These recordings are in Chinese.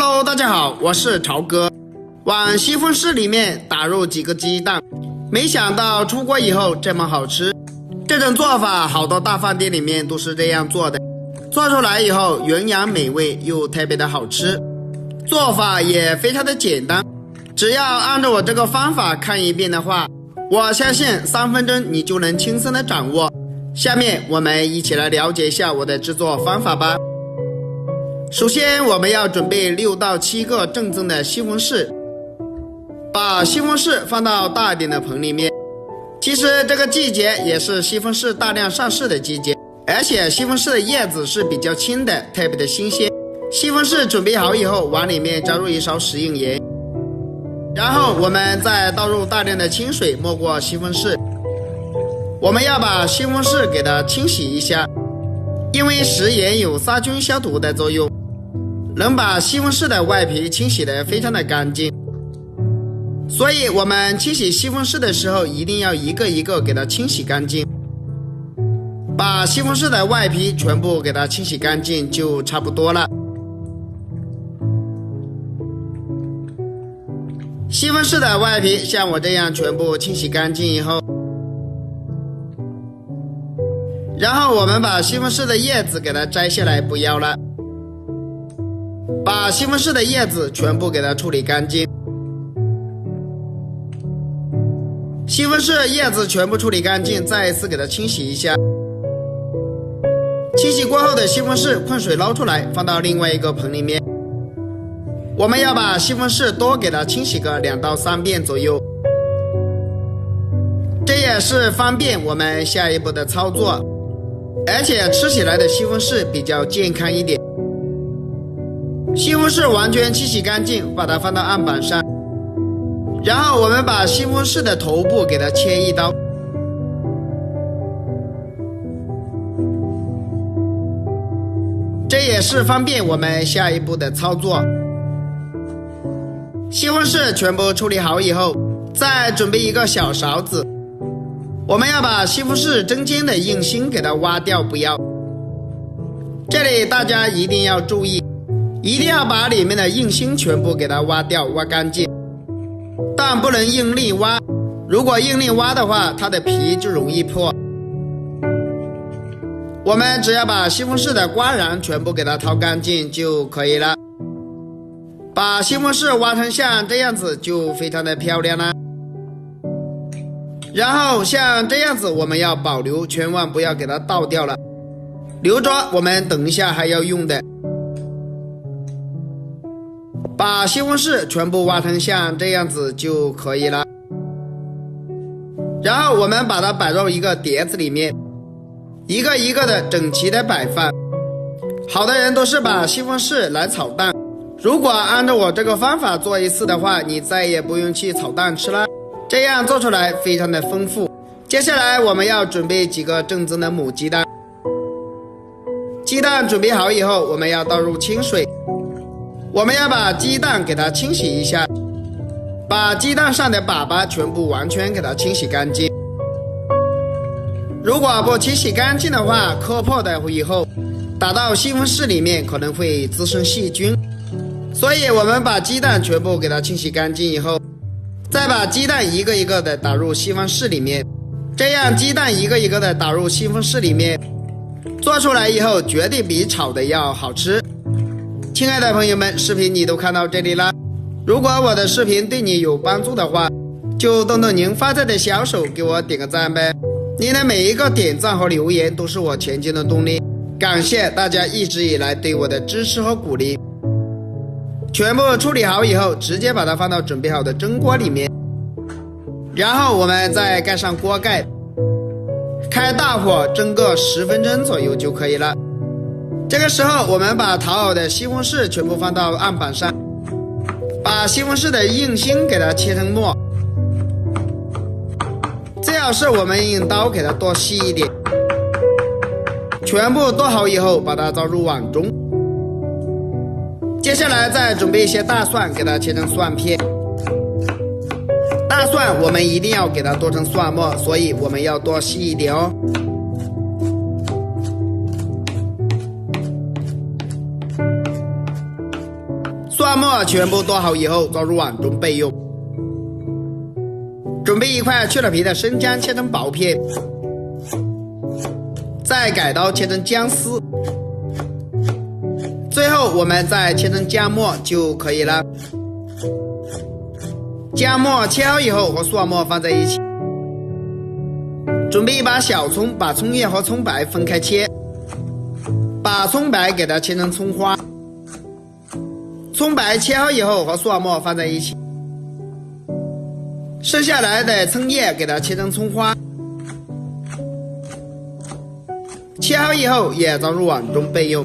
Hello， 大家好，我是朝哥。往西红柿里面打入几个鸡蛋，没想到出锅以后这么好吃。这种做法好多大饭店里面都是这样做的，做出来以后营养美味又特别的好吃，做法也非常的简单。只要按照我这个方法看一遍的话，我相信3分钟你就能轻松的掌握。下面我们一起来了解一下我的制作方法吧。首先我们要准备6到7个正宗的西红柿，把西红柿放到大一点的盆里面。其实这个季节也是西红柿大量上市的季节，而且西红柿的叶子是比较轻的，特别的新鲜。西红柿准备好以后，往里面加入1勺食用盐，然后我们再倒入大量的清水没过西红柿。我们要把西红柿给它清洗一下，因为食盐有杀菌消毒的作用，能把西红柿的外皮清洗得非常的干净。所以我们清洗西红柿的时候一定要一个一个给它清洗干净，把西红柿的外皮全部给它清洗干净就差不多了。西红柿的外皮像我这样全部清洗干净以后，然后我们把西红柿的叶子给它摘下来不要了，把西红柿的叶子全部给它处理干净。西红柿叶子全部处理干净，再一次给它清洗一下。清洗过后的西红柿控水捞出来，放到另外一个盆里面。我们要把西红柿多给它清洗个2到3遍左右，这也是方便我们下一步的操作，而且吃起来的西红柿比较健康一点。西红柿完全清洗干净，把它放到案板上，然后我们把西红柿的头部给它切1刀，这也是方便我们下一步的操作。西红柿全部处理好以后，再准备一个小勺子，我们要把西红柿中间的硬芯给它挖掉不要。这里大家一定要注意，一定要把里面的硬芯全部给它挖掉，挖干净，但不能用力挖，如果用力挖的话，它的皮就容易破。我们只要把西红柿的瓜瓤全部给它掏干净就可以了。把西红柿挖成像这样子就非常的漂亮了。然后像这样子我们要保留，千万不要给它倒掉了，留着我们等一下还要用的。把西红柿全部挖成像这样子就可以了。然后我们把它摆入一个碟子里面，一个一个的整齐的摆放。好的人都是把西红柿来炒蛋，如果按照我这个方法做一次的话，你再也不用去炒蛋吃了，这样做出来非常的丰富。接下来我们要准备几个正宗的母鸡蛋，鸡蛋准备好以后，我们要倒入清水，我们要把鸡蛋给它清洗一下，把鸡蛋上的粑粑全部完全给它清洗干净。如果不清洗干净的话，磕破的以后打到西红柿里面可能会滋生细菌，所以我们把鸡蛋全部给它清洗干净以后，再把鸡蛋一个一个的打入西红柿里面，这样鸡蛋一个一个的打入西红柿里面，做出来以后绝对比炒的要好吃。亲爱的朋友们，视频你都看到这里了，如果我的视频对你有帮助的话，就动动您发财的小手给我点个赞呗，您的每一个点赞和留言都是我前进的动力，感谢大家一直以来对我的支持和鼓励。全部处理好以后，直接把它放到准备好的蒸锅里面，然后我们再盖上锅盖，开大火蒸个10分钟左右就可以了。这个时候我们把淘好的西红柿全部放到案板上，把西红柿的硬芯给它切成末，最好是我们用刀给它剁细一点。全部剁好以后，把它倒入碗中。接下来再准备一些大蒜，给它切成蒜片。大蒜我们一定要给它剁成蒜末，所以我们要剁细一点哦。蒜末全部剁好以后，装入碗中备用。准备一块去了皮的生姜，切成薄片，再改刀切成姜丝，最后我们再切成姜末就可以了。姜末切好以后和蒜末放在一起。准备一把小葱，把葱叶和葱白分开切，把葱白给它切成葱花。葱白切好以后和蒜末放在一起，剩下来的葱叶给它切成葱花，切好以后也装入碗中备用。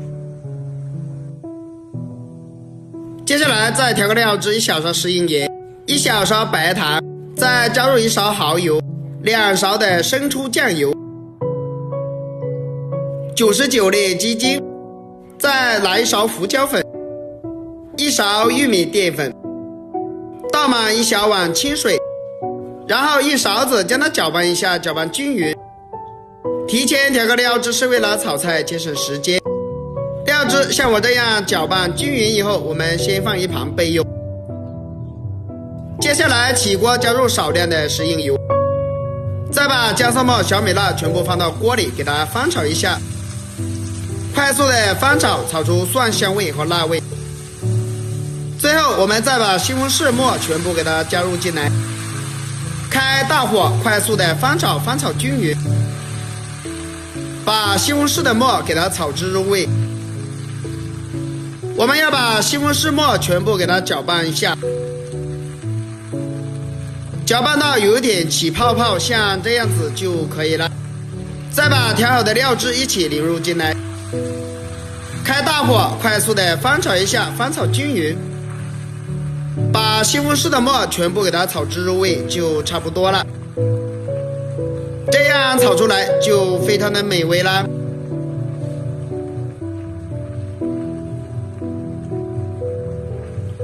接下来再调个料汁，1小勺食用盐，1小勺白糖，再加入1勺蚝油，2勺的生抽酱油，99粒鸡精，再来1勺胡椒粉，1勺玉米淀粉，倒满1小碗清水，然后1勺子将它搅拌一下，搅拌均匀。提前调个料汁是为了炒菜节省时间。料汁像我这样搅拌均匀以后，我们先放一旁备用。接下来起锅加入少量的食用油，再把姜蒜末、小米辣全部放到锅里，给它翻炒一下，快速的翻炒，炒出蒜香味和辣味。最后我们再把西红柿末全部给它加入进来，开大火快速的翻炒，翻炒均匀，把西红柿的末给它炒至入味。我们要把西红柿末全部给它搅拌一下，搅拌到有点起泡泡，像这样子就可以了。再把调好的料汁一起淋入进来，开大火快速的翻炒一下，翻炒均匀，把西红柿的末全部给它炒至入味就差不多了。这样炒出来就非常的美味啦。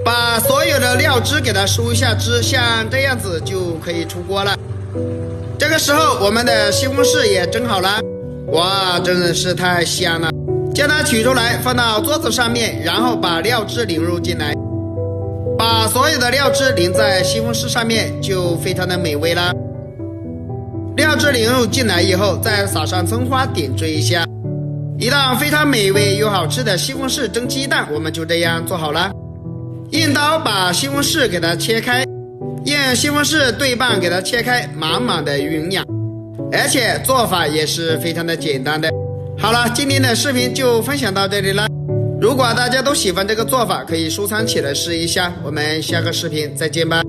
把所有的料汁给它收一下汁，像这样子就可以出锅了。这个时候我们的西红柿也蒸好了，哇，真的是太香了。将它取出来放到桌子上面，然后把料汁淋入进来，把所有的料汁淋在西红柿上面，就非常的美味啦。料汁淋入进来以后，再撒上葱花点缀一下，一道非常美味又好吃的西红柿蒸鸡蛋我们就这样做好了。用刀把西红柿给它切开，用西红柿对半给它切开，满满的营养，而且做法也是非常的简单的。好了，今天的视频就分享到这里了。如果大家都喜欢这个做法，可以收藏起来试一下。我们下个视频再见吧。